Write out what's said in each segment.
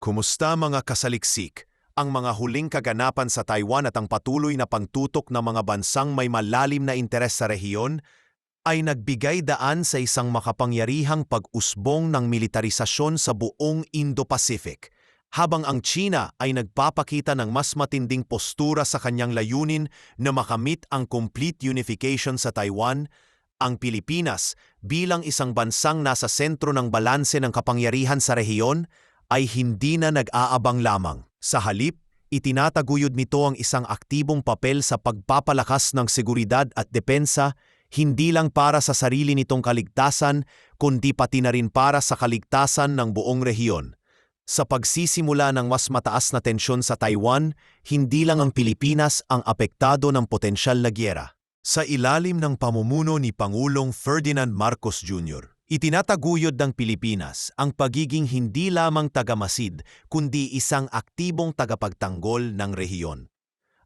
Kumusta mga kasaliksik? Ang mga huling kaganapan sa Taiwan at ang patuloy na pangtutok ng mga bansang may malalim na interes sa rehiyon ay nagbigay daan sa isang makapangyarihang pag-usbong ng militarisasyon sa buong Indo-Pacific, habang ang China ay nagpapakita ng mas matinding postura sa kanyang layunin na makamit ang complete unification sa Taiwan. Ang Pilipinas bilang isang bansang nasa sentro ng balanse ng kapangyarihan sa rehiyon ay hindi na nag-aabang lamang. Sa halip, itinataguyod nito ang isang aktibong papel sa pagpapalakas ng seguridad at depensa, hindi lang para sa sarili nitong kaligtasan, kundi pati na rin para sa kaligtasan ng buong rehiyon. Sa pagsisimula ng mas mataas na tensyon sa Taiwan, hindi lang ang Pilipinas ang apektado ng potensyal na giyera. Sa ilalim ng pamumuno ni Pangulong Ferdinand Marcos Jr., itinataguyod ng Pilipinas ang pagiging hindi lamang tagamasid kundi isang aktibong tagapagtanggol ng rehiyon.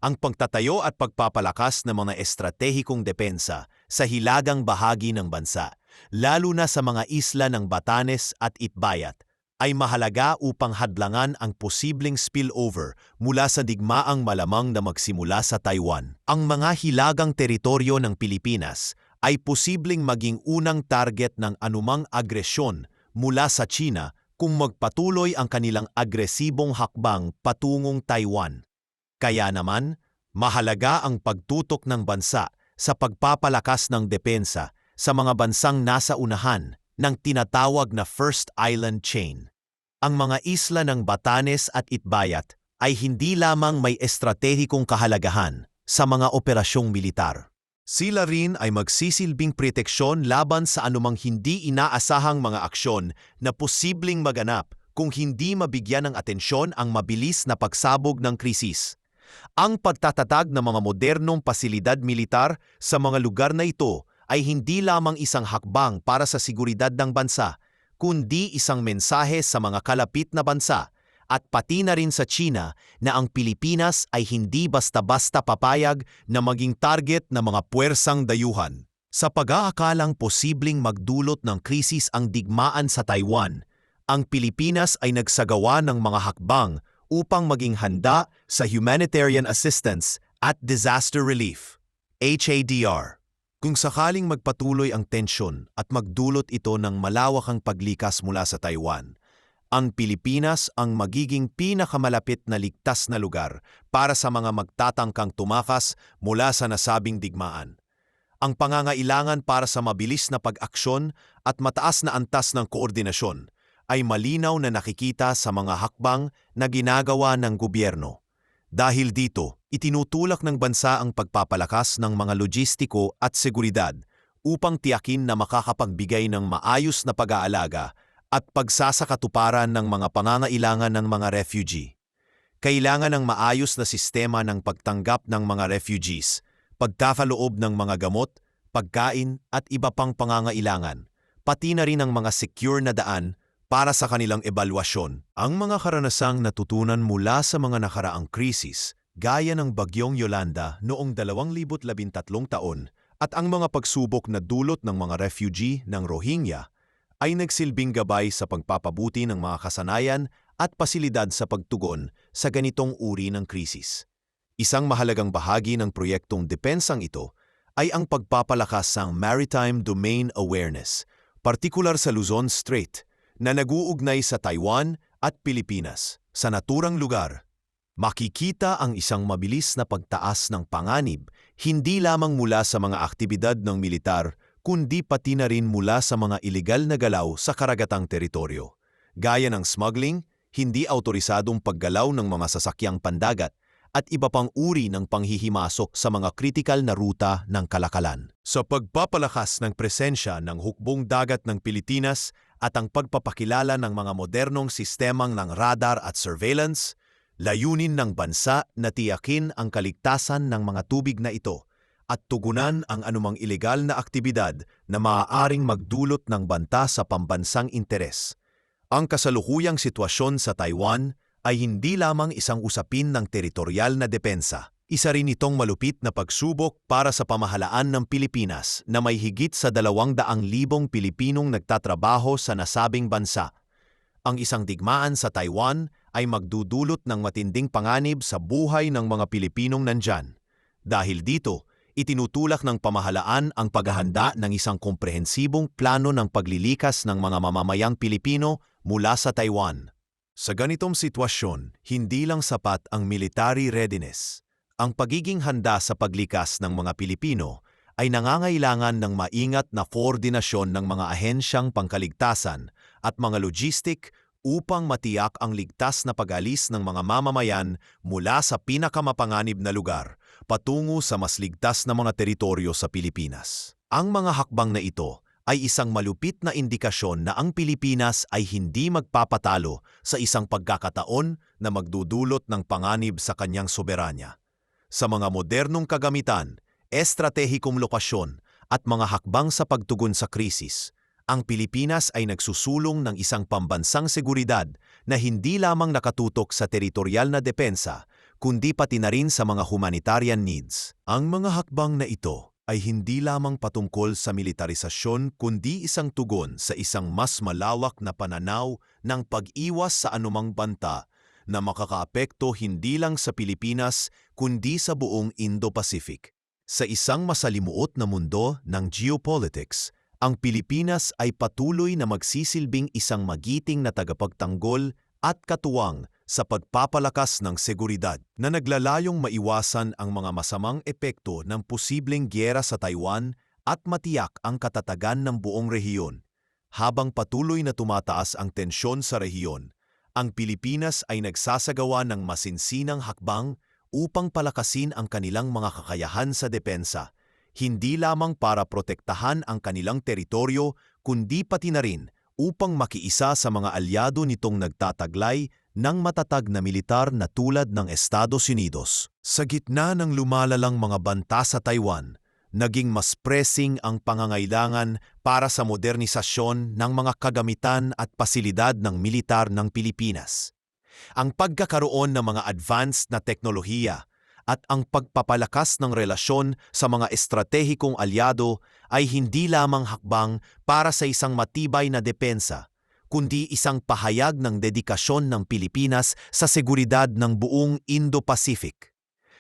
Ang pagtatayo at pagpapalakas ng mga estratehikong depensa sa hilagang bahagi ng bansa, lalo na sa mga isla ng Batanes at Itbayat, ay mahalaga upang hadlangan ang posibleng spillover mula sa digmaang malamang na magsimula sa Taiwan. Ang mga hilagang teritoryo ng Pilipinas ay posibleng maging unang target ng anumang agresyon mula sa China kung magpatuloy ang kanilang agresibong hakbang patungong Taiwan. Kaya naman, mahalaga ang pagtutok ng bansa sa pagpapalakas ng depensa sa mga bansang nasa unahan ng tinatawag na First Island Chain. Ang mga isla ng Batanes at Itbayat ay hindi lamang may estratehikong kahalagahan sa mga operasyong militar. Sila rin ay magsisilbing proteksyon laban sa anumang hindi inaasahang mga aksyon na posibleng maganap kung hindi mabigyan ng atensyon ang mabilis na pagsabog ng krisis. Ang pagtatatag ng mga modernong pasilidad militar sa mga lugar na ito ay hindi lamang isang hakbang para sa seguridad ng bansa, kundi isang mensahe sa mga kalapit na bansa at pati na rin sa China na ang Pilipinas ay hindi basta-basta papayag na maging target ng mga puwersang dayuhan. Sa pag-aakalang posibleng magdulot ng krisis ang digmaan sa Taiwan, ang Pilipinas ay nagsagawa ng mga hakbang upang maging handa sa humanitarian assistance at disaster relief, HADR. Kung sakaling magpatuloy ang tensyon at magdulot ito ng malawakang paglikas mula sa Taiwan, ang Pilipinas ang magiging pinakamalapit na ligtas na lugar para sa mga magtatangkang tumakas mula sa nasabing digmaan. Ang pangangailangan para sa mabilis na pag-aksyon at mataas na antas ng koordinasyon ay malinaw na nakikita sa mga hakbang na ginagawa ng gobyerno. Dahil dito, itinutulak ng bansa ang pagpapalakas ng mga logistiko at seguridad upang tiyakin na makakapagbigay ng maayos na pag-aalaga at pagsasakatuparan ng mga pangangailangan ng mga refugee. Kailangan ng maayos na sistema ng pagtanggap ng mga refugees, pagkakaloob ng mga gamot, pagkain at iba pang pangangailangan, pati na rin ang mga secure na daan para sa kanilang ebalwasyon. Ang mga karanasang natutunan mula sa mga nakaraang krisis, gaya ng Bagyong Yolanda noong 2013 taon at ang mga pagsubok na dulot ng mga refugee ng Rohingya, ay nagsilbing gabay sa pagpapabuti ng mga kasanayan at pasilidad sa pagtugon sa ganitong uri ng krisis. Isang mahalagang bahagi ng proyektong depensang ito ay ang pagpapalakas ng maritime domain awareness, partikular sa Luzon Strait, na nag-uugnay sa Taiwan at Pilipinas. Sa naturang lugar, makikita ang isang mabilis na pagtaas ng panganib hindi lamang mula sa mga aktibidad ng militar kundi pati na rin mula sa mga ilegal na galaw sa karagatang teritoryo, gaya ng smuggling, hindi autorisadong paggalaw ng mga sasakyang pandagat, at iba pang uri ng panghihimasok sa mga kritikal na ruta ng kalakalan. Sa pagpapalakas ng presensya ng hukbong dagat ng Pilipinas at ang pagpapakilala ng mga modernong sistemang ng radar at surveillance, layunin ng bansa na tiyakin ang kaligtasan ng mga tubig na ito at tugunan ang anumang ilegal na aktibidad na maaaring magdulot ng banta sa pambansang interes. Ang kasalukuyang sitwasyon sa Taiwan ay hindi lamang isang usapin ng teritorial na depensa. Isa rin itong malupit na pagsubok para sa pamahalaan ng Pilipinas na may higit sa 200,000 Pilipinong nagtatrabaho sa nasabing bansa. Ang isang digmaan sa Taiwan ay magdudulot ng matinding panganib sa buhay ng mga Pilipinong nandyan. Dahil dito, itinutulak ng pamahalaan ang paghahanda ng isang komprehensibong plano ng paglilikas ng mga mamamayang Pilipino mula sa Taiwan. Sa ganitong sitwasyon, hindi lang sapat ang military readiness. Ang pagiging handa sa paglikas ng mga Pilipino ay nangangailangan ng maingat na koordinasyon ng mga ahensyang pangkaligtasan at mga logistik upang matiyak ang ligtas na pag-alis ng mga mamamayan mula sa pinakamapanganib na lugar patungo sa mas ligtas na mga teritoryo sa Pilipinas. Ang mga hakbang na ito ay isang malupit na indikasyon na ang Pilipinas ay hindi magpapatalo sa isang pagkakataon na magdudulot ng panganib sa kanyang soberanya. Sa mga modernong kagamitan, estratehikong lokasyon at mga hakbang sa pagtugon sa krisis, ang Pilipinas ay nagsusulong ng isang pambansang seguridad na hindi lamang nakatutok sa teritorial na depensa, kundi pati na rin sa mga humanitarian needs. Ang mga hakbang na ito ay hindi lamang patungkol sa militarisasyon kundi isang tugon sa isang mas malawak na pananaw ng pag-iwas sa anumang banta na makakaapekto hindi lang sa Pilipinas kundi sa buong Indo-Pacific. Sa isang masalimuot na mundo ng geopolitics, ang Pilipinas ay patuloy na magsisilbing isang magiting na tagapagtanggol at katuwang sa pagpapalakas ng seguridad na naglalayong maiwasan ang mga masamang epekto ng posibleng gyera sa Taiwan at matiyak ang katatagan ng buong rehiyon. Habang patuloy na tumataas ang tensyon sa rehiyon, ang Pilipinas ay nagsasagawa ng masinsinang hakbang upang palakasin ang kanilang mga kakayahan sa depensa, hindi lamang para protektahan ang kanilang teritoryo, kundi pati na rin upang makiisa sa mga alyado nitong nagtataglay ng matatag na militar na tulad ng Estados Unidos. Sa gitna ng lumalalang mga banta sa Taiwan, naging mas pressing ang pangangailangan para sa modernisasyon ng mga kagamitan at pasilidad ng militar ng Pilipinas. Ang pagkakaroon ng mga advanced na teknolohiya at ang pagpapalakas ng relasyon sa mga estratehikong alyado ay hindi lamang hakbang para sa isang matibay na depensa, kundi isang pahayag ng dedikasyon ng Pilipinas sa seguridad ng buong Indo-Pacific.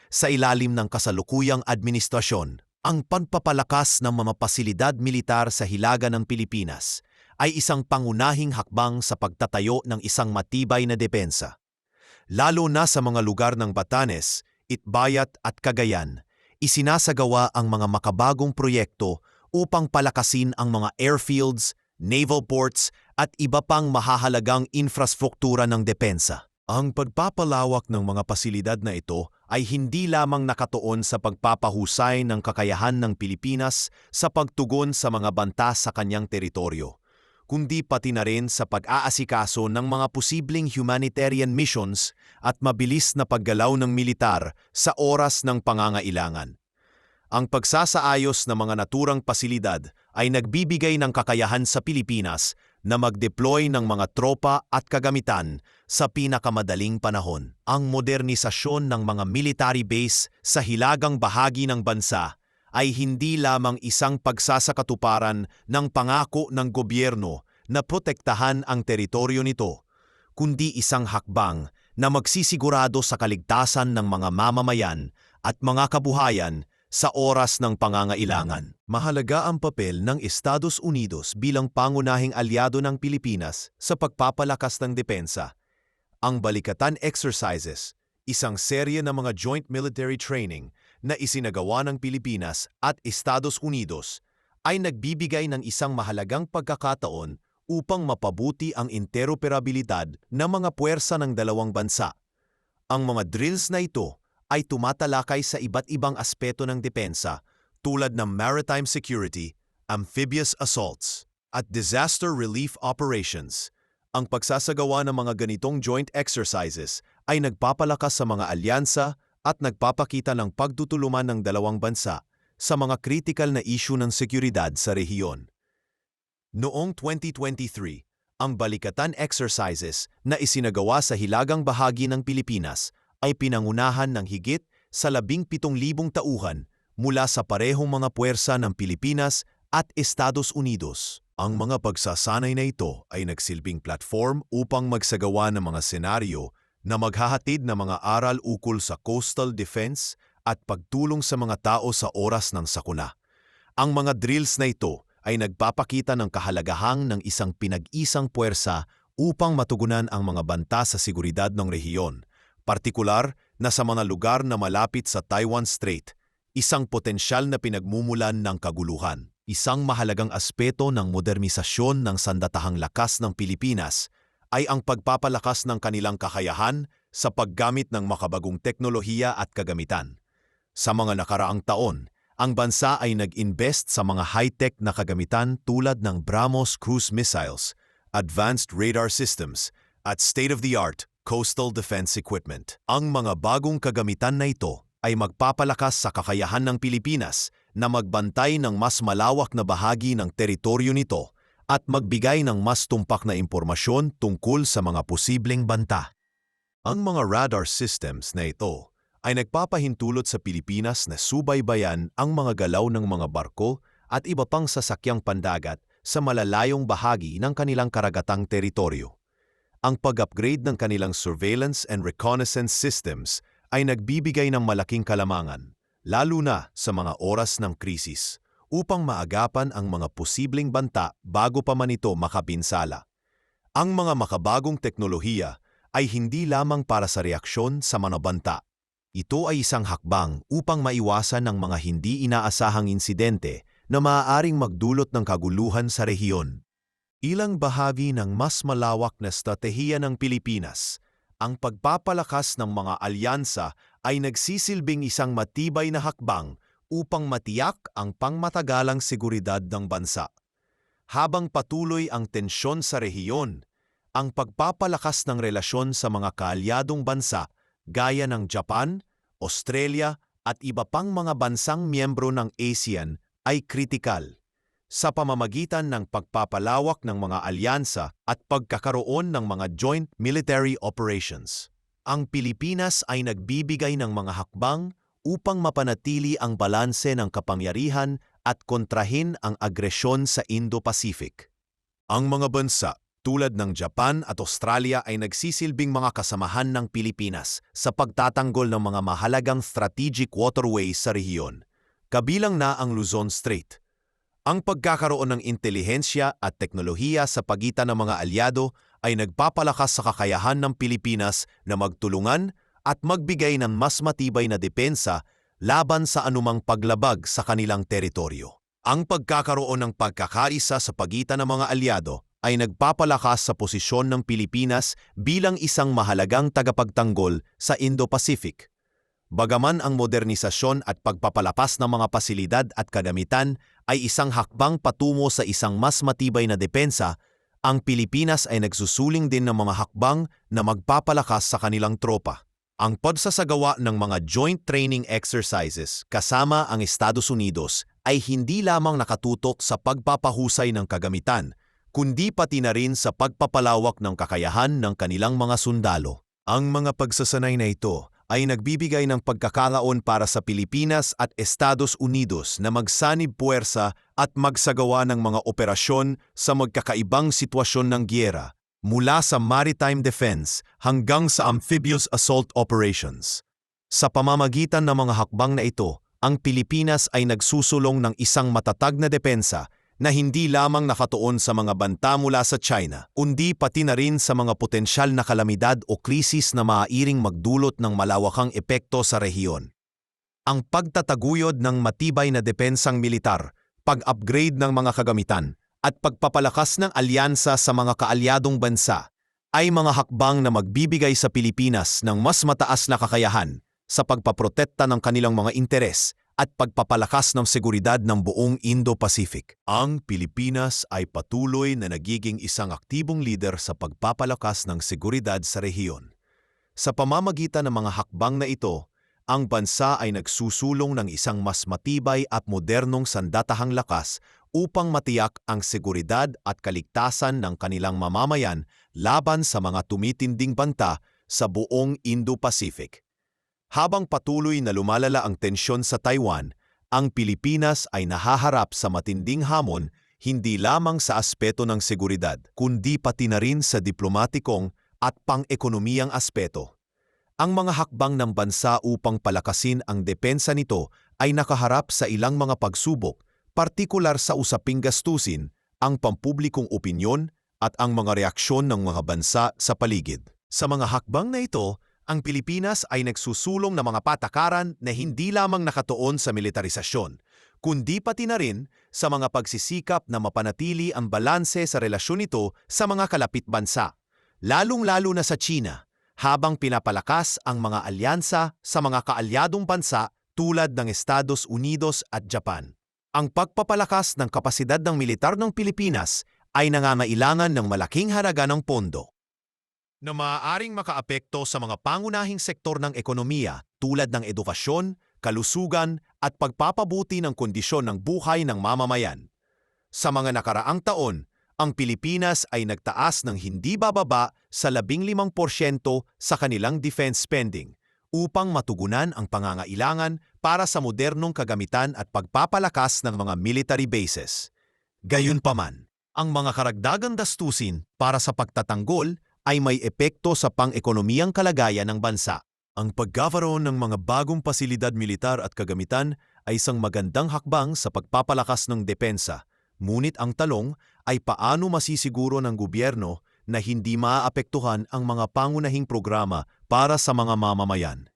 Sa ilalim ng kasalukuyang administrasyon, ang pagpapalakas ng mga pasilidad militar sa hilaga ng Pilipinas ay isang pangunahing hakbang sa pagtatayo ng isang matibay na depensa. Lalo na sa mga lugar ng Batanes, Itbayat at Cagayan, isinasagawa ang mga makabagong proyekto upang palakasin ang mga airfields, naval ports at iba pang mahahalagang infrastruktura ng depensa. Ang pagpapalawak ng mga pasilidad na ito ay hindi lamang nakatuon sa pagpapahusay ng kakayahan ng Pilipinas sa pagtugon sa mga banta sa kanyang teritoryo, kundi pati na rin sa pag-aasikaso ng mga posibleng humanitarian missions at mabilis na paggalaw ng militar sa oras ng pangangailangan. Ang pagsasaayos ng mga naturang pasilidad ay nagbibigay ng kakayahan sa Pilipinas na mag-deploy ng mga tropa at kagamitan sa pinakamadaling panahon. Ang modernisasyon ng mga military base sa hilagang bahagi ng bansa ay hindi lamang isang pagsasakatuparan ng pangako ng gobyerno na protektahan ang teritoryo nito, kundi isang hakbang na magsisigurado sa kaligtasan ng mga mamamayan at mga kabuhayan sa oras ng pangangailangan. Mahalaga ang papel ng Estados Unidos bilang pangunahing alyado ng Pilipinas sa pagpapalakas ng depensa. Ang Balikatan Exercises, isang serye ng mga joint military training na isinagawa ng Pilipinas at Estados Unidos, ay nagbibigay ng isang mahalagang pagkakataon upang mapabuti ang interoperabilidad ng mga puwersa ng dalawang bansa. Ang mga drills na ito ay tumatalakay sa iba't ibang aspeto ng depensa tulad ng maritime security, amphibious assaults, at disaster relief operations. Ang pagsasagawa ng mga ganitong joint exercises ay nagpapalakas sa mga alyansa at nagpapakita ng pagtutulungan ng dalawang bansa sa mga kritikal na issue ng seguridad sa rehiyon. Noong 2023, ang Balikatan Exercises na isinagawa sa hilagang bahagi ng Pilipinas ay pinangunahan ng higit sa 17,000 tauhan mula sa parehong mga puwersa ng Pilipinas at Estados Unidos. Ang mga pagsasanay na ito ay nagsilbing platform upang magsagawa ng mga senaryo na maghahatid ng mga aral ukol sa coastal defense at pagtulong sa mga tao sa oras ng sakuna. Ang mga drills na ito ay nagpapakita ng kahalagahang ng isang pinag-isang puwersa upang matugunan ang mga banta sa seguridad ng rehiyon, partikular na sa mga lugar na malapit sa Taiwan Strait, isang potensyal na pinagmumulan ng kaguluhan. Isang mahalagang aspeto ng modernisasyon ng sandatahang lakas ng Pilipinas ay ang pagpapalakas ng kanilang kakayahan sa paggamit ng makabagong teknolohiya at kagamitan. Sa mga nakaraang taon, ang bansa ay nag-invest sa mga high-tech na kagamitan tulad ng BrahMos cruise missiles, advanced radar systems, at state-of-the-art coastal defense equipment. Ang mga bagong kagamitan na ito ay magpapalakas sa kakayahan ng Pilipinas na magbantay ng mas malawak na bahagi ng teritoryo nito at magbigay ng mas tumpak na impormasyon tungkol sa mga posibleng banta. Ang mga radar systems na ito ay nagpapahintulot sa Pilipinas na subaybayan ang mga galaw ng mga barko at iba pang sasakyang pandagat sa malalayong bahagi ng kanilang karagatang teritoryo. Ang pag-upgrade ng kanilang surveillance and reconnaissance systems ay nagbibigay ng malaking kalamangan, lalo na sa mga oras ng krisis, upang maagapan ang mga posibleng banta bago pa man ito makapinsala. Ang mga makabagong teknolohiya ay hindi lamang para sa reaksyon sa mga banta. Ito ay isang hakbang upang maiwasan ang mga hindi inaasahang insidente na maaaring magdulot ng kaguluhan sa rehiyon. Ilang bahagi ng mas malawak na estratehiya ng Pilipinas, ang pagpapalakas ng mga alyansa ay nagsisilbing isang matibay na hakbang upang matiyak ang pangmatagalang seguridad ng bansa. Habang patuloy ang tensyon sa rehiyon, ang pagpapalakas ng relasyon sa mga kaalyadong bansa gaya ng Japan, Australia at iba pang mga bansang miyembro ng ASEAN ay kritikal. Sa pamamagitan ng pagpapalawak ng mga alyansa at pagkakaroon ng mga joint military operations, ang Pilipinas ay nagbibigay ng mga hakbang upang mapanatili ang balanse ng kapangyarihan at kontrahin ang agresyon sa Indo-Pacific. Ang mga bansa tulad ng Japan at Australia ay nagsisilbing mga kasamahan ng Pilipinas sa pagtatanggol ng mga mahalagang strategic waterways sa rehiyon, kabilang na ang Luzon Strait. Ang pagkakaroon ng intelihensya at teknolohiya sa pagitan ng mga alyado ay nagpapalakas sa kakayahan ng Pilipinas na magtulungan at magbigay ng mas matibay na depensa laban sa anumang paglabag sa kanilang teritoryo. Ang pagkakaroon ng pagkakaisa sa pagitan ng mga alyado ay nagpapalakas sa posisyon ng Pilipinas bilang isang mahalagang tagapagtanggol sa Indo-Pacific. Bagaman ang modernisasyon at pagpapalapas ng mga pasilidad at kagamitan ay isang hakbang patungo sa isang mas matibay na depensa, ang Pilipinas ay nagsusuling din ng mga hakbang na magpapalakas sa kanilang tropa. Ang pagsasagawa ng mga joint training exercises kasama ang Estados Unidos ay hindi lamang nakatutok sa pagpapahusay ng kagamitan, kundi pati na rin sa pagpapalawak ng kakayahan ng kanilang mga sundalo. Ang mga pagsasanay na ito ay nagbibigay ng pagkakataon para sa Pilipinas at Estados Unidos na magsanib puwersa at magsagawa ng mga operasyon sa magkakaibang sitwasyon ng giyera, mula sa maritime defense hanggang sa amphibious assault operations. Sa pamamagitan ng mga hakbang na ito, ang Pilipinas ay nagsusulong ng isang matatag na depensa na hindi lamang nakatuon sa mga banta mula sa China, kundi pati na rin sa mga potensyal na kalamidad o krisis na maaaring magdulot ng malawakang epekto sa rehiyon. Ang pagtataguyod ng matibay na depensang militar, pag-upgrade ng mga kagamitan, at pagpapalakas ng alyansa sa mga kaalyadong bansa ay mga hakbang na magbibigay sa Pilipinas ng mas mataas na kakayahan sa pagpaprotekta ng kanilang mga interes at pagpapalakas ng seguridad ng buong Indo-Pacific. Ang Pilipinas ay patuloy na nagiging isang aktibong lider sa pagpapalakas ng seguridad sa rehiyon. Sa pamamagitan ng mga hakbang na ito, ang bansa ay nagsusulong ng isang mas matibay at modernong sandatahang lakas upang matiyak ang seguridad at kaligtasan ng kanilang mamamayan laban sa mga tumitinding banta sa buong Indo-Pacific. Habang patuloy na lumalala ang tensyon sa Taiwan, ang Pilipinas ay nahaharap sa matinding hamon hindi lamang sa aspeto ng seguridad, kundi pati na rin sa diplomatikong at pang-ekonomiyang aspeto. Ang mga hakbang ng bansa upang palakasin ang depensa nito ay nakaharap sa ilang mga pagsubok, partikular sa usaping gastusin, ang pampublikong opinyon at ang mga reaksyon ng mga bansa sa paligid. Sa mga hakbang na ito, ang Pilipinas ay nagsusulong ng mga patakaran na hindi lamang nakatuon sa militarisasyon, kundi pati na rin sa mga pagsisikap na mapanatili ang balanse sa relasyon nito sa mga kalapit bansa, lalong-lalo na sa China, habang pinapalakas ang mga alyansa sa mga kaalyadong bansa tulad ng Estados Unidos at Japan. Ang pagpapalakas ng kapasidad ng militar ng Pilipinas ay nangangailangan ng malaking halaga ng pondo na maaaring makaapekto sa mga pangunahing sektor ng ekonomiya tulad ng edukasyon, kalusugan at pagpapabuti ng kondisyon ng buhay ng mamamayan. Sa mga nakaraang taon, ang Pilipinas ay nagtaas ng hindi bababa sa 15% sa kanilang defense spending upang matugunan ang pangangailangan para sa modernong kagamitan at pagpapalakas ng mga military bases. Gayunpaman, ang mga karagdagang gastusin para sa pagtatanggol ay may epekto sa pang-ekonomiyang kalagayan ng bansa. Ang pagkakaroon ng mga bagong pasilidad militar at kagamitan ay isang magandang hakbang sa pagpapalakas ng depensa, ngunit ang talong ay paano masisiguro ng gobyerno na hindi maaapektuhan ang mga pangunahing programa para sa mga mamamayan.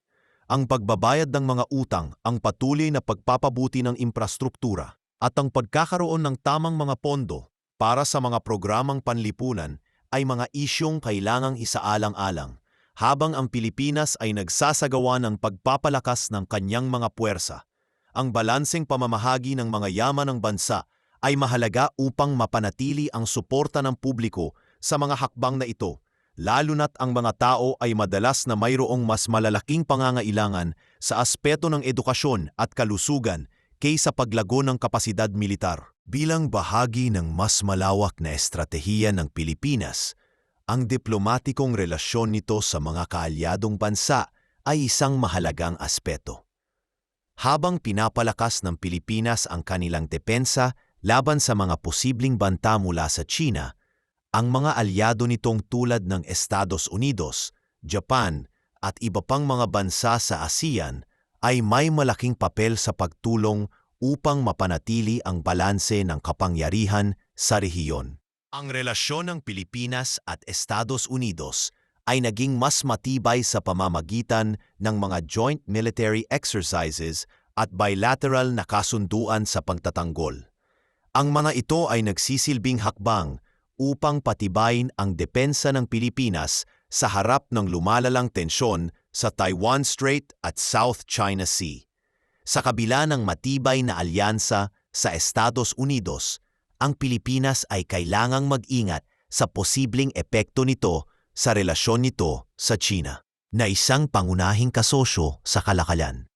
Ang pagbabayad ng mga utang, ang patuloy na pagpapabuti ng infrastruktura, at ang pagkakaroon ng tamang mga pondo para sa mga programang panlipunan ay mga isyong kailangang isaalang-alang habang ang Pilipinas ay nagsasagawa ng pagpapalakas ng kanyang mga puwersa. Ang balanseng pamamahagi ng mga yaman ng bansa ay mahalaga upang mapanatili ang suporta ng publiko sa mga hakbang na ito, lalo na't ang mga tao ay madalas na mayroong mas malalaking pangangailangan sa aspeto ng edukasyon at kalusugan kaysa paglago ng kapasidad militar. Bilang bahagi ng mas malawak na estratehiya ng Pilipinas, ang diplomatikong relasyon nito sa mga kaalyadong bansa ay isang mahalagang aspeto. Habang pinapalakas ng Pilipinas ang kanilang depensa laban sa mga posibleng banta mula sa China, ang mga alyado nitong tulad ng Estados Unidos, Japan at iba pang mga bansa sa ASEAN ay may malaking papel sa pagtulong upang mapanatili ang balanse ng kapangyarihan sa rehiyon. Ang relasyon ng Pilipinas at Estados Unidos ay naging mas matibay sa pamamagitan ng mga joint military exercises at bilateral na kasunduan sa pagtatanggol. Ang mga ito ay nagsisilbing hakbang upang patibayin ang depensa ng Pilipinas sa harap ng lumalalang tensyon sa Taiwan Strait at South China Sea. Sa kabila ng matibay na alyansa sa Estados Unidos, ang Pilipinas ay kailangang mag-ingat sa posibleng epekto nito sa relasyon nito sa China, na isang pangunahing kasosyo sa kalakalan.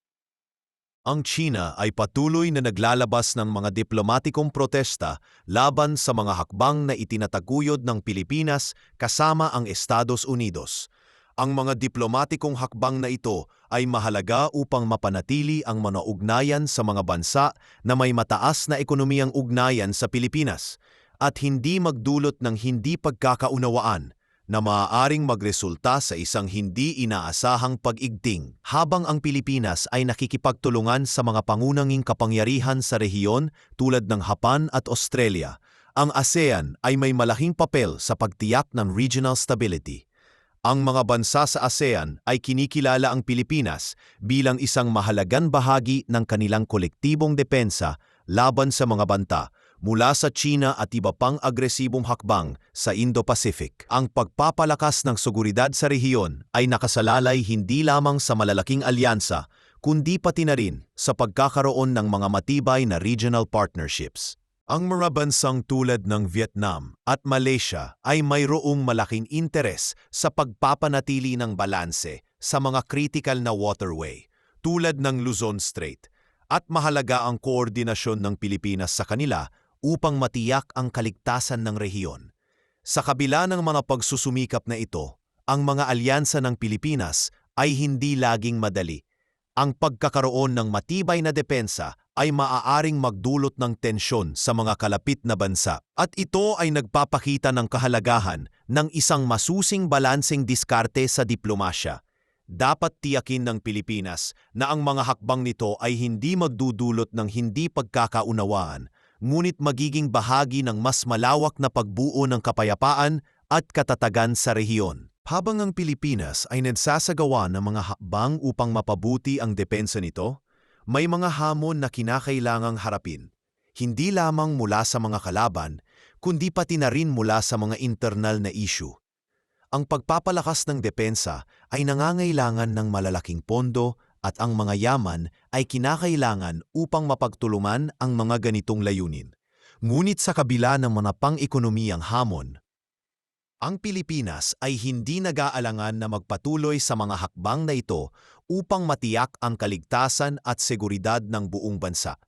Ang China ay patuloy na naglalabas ng mga diplomatikong protesta laban sa mga hakbang na itinataguyod ng Pilipinas kasama ang Estados Unidos. Ang mga diplomatikong hakbang na ito ay mahalaga upang mapanatili ang mga ugnayan sa mga bansa na may mataas na ekonomiyang ugnayan sa Pilipinas at hindi magdulot ng hindi pagkakaunawaan na maaaring magresulta sa isang hindi inaasahang pag-igting. Habang ang Pilipinas ay nakikipagtulungan sa mga pangunahing kapangyarihan sa rehiyon tulad ng Japan at Australia, ang ASEAN ay may malaking papel sa pagtiyak ng regional stability. Ang mga bansa sa ASEAN ay kinikilala ang Pilipinas bilang isang mahalagang bahagi ng kanilang kolektibong depensa laban sa mga banta mula sa China at iba pang agresibong hakbang sa Indo-Pacific. Ang pagpapalakas ng seguridad sa rehiyon ay nakasalalay hindi lamang sa malalaking alyansa, kundi pati na rin sa pagkakaroon ng mga matibay na regional partnerships. Ang mga bansang tulad ng Vietnam at Malaysia ay mayroong malaking interes sa pagpapanatili ng balanse sa mga critical na waterway tulad ng Luzon Strait at mahalaga ang koordinasyon ng Pilipinas sa kanila upang matiyak ang kaligtasan ng rehiyon. Sa kabila ng mga pagsusumikap na ito, ang mga alyansa ng Pilipinas ay hindi laging madali. Ang pagkakaroon ng matibay na depensa ay maaaring magdulot ng tensyon sa mga kalapit na bansa. At ito ay nagpapakita ng kahalagahan ng isang masusing balanseng diskarte sa diplomasya. Dapat tiyakin ng Pilipinas na ang mga hakbang nito ay hindi magdudulot ng hindi pagkakaunawaan, ngunit magiging bahagi ng mas malawak na pagbuo ng kapayapaan at katatagan sa rehiyon. Habang ang Pilipinas ay nagsasagawa ng mga hakbang upang mapabuti ang depensa nito, may mga hamon na kinakailangang harapin, hindi lamang mula sa mga kalaban, kundi pati na rin mula sa mga internal na issue. Ang pagpapalakas ng depensa ay nangangailangan ng malalaking pondo at ang mga yaman ay kinakailangan upang mapagtulungan ang mga ganitong layunin. Ngunit sa kabila ng mga pang-ekonomiyang hamon, ang Pilipinas ay hindi nag-aalangan na magpatuloy sa mga hakbang na ito upang matiyak ang kaligtasan at seguridad ng buong bansa.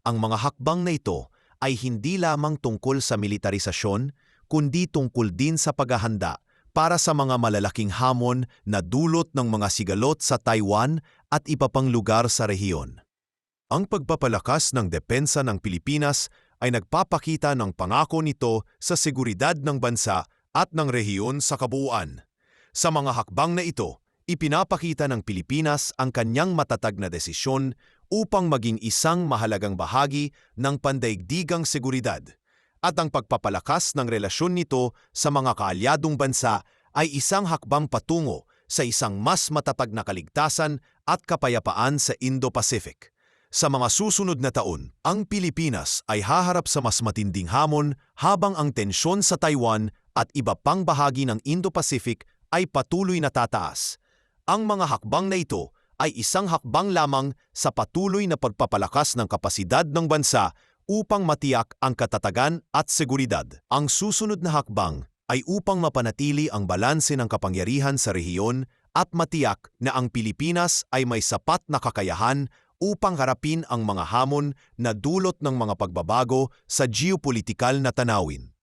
Ang mga hakbang na ito ay hindi lamang tungkol sa militarisasyon, kundi tungkol din sa paghahanda para sa mga malalaking hamon na dulot ng mga sigalot sa Taiwan at iba pang lugar sa rehiyon. Ang pagpapalakas ng depensa ng Pilipinas ay nagpapakita ng pangako nito sa seguridad ng bansa at ng rehiyon sa kabuuan. Sa mga hakbang na ito, ipinapakita ng Pilipinas ang kanyang matatag na desisyon upang maging isang mahalagang bahagi ng pandaigdigang seguridad. At ang pagpapalakas ng relasyon nito sa mga kaalyadong bansa ay isang hakbang patungo sa isang mas matatag na kaligtasan at kapayapaan sa Indo-Pacific. Sa mga susunod na taon, ang Pilipinas ay haharap sa mas matinding hamon habang ang tensyon sa Taiwan at iba pang bahagi ng Indo-Pacific ay patuloy na tataas. Ang mga hakbang na ito ay isang hakbang lamang sa patuloy na pagpapalakas ng kapasidad ng bansa upang matiyak ang katatagan at seguridad. Ang susunod na hakbang ay upang mapanatili ang balanse ng kapangyarihan sa rehiyon at matiyak na ang Pilipinas ay may sapat na kakayahan upang harapin ang mga hamon na dulot ng mga pagbabago sa geopolitikal na tanawin.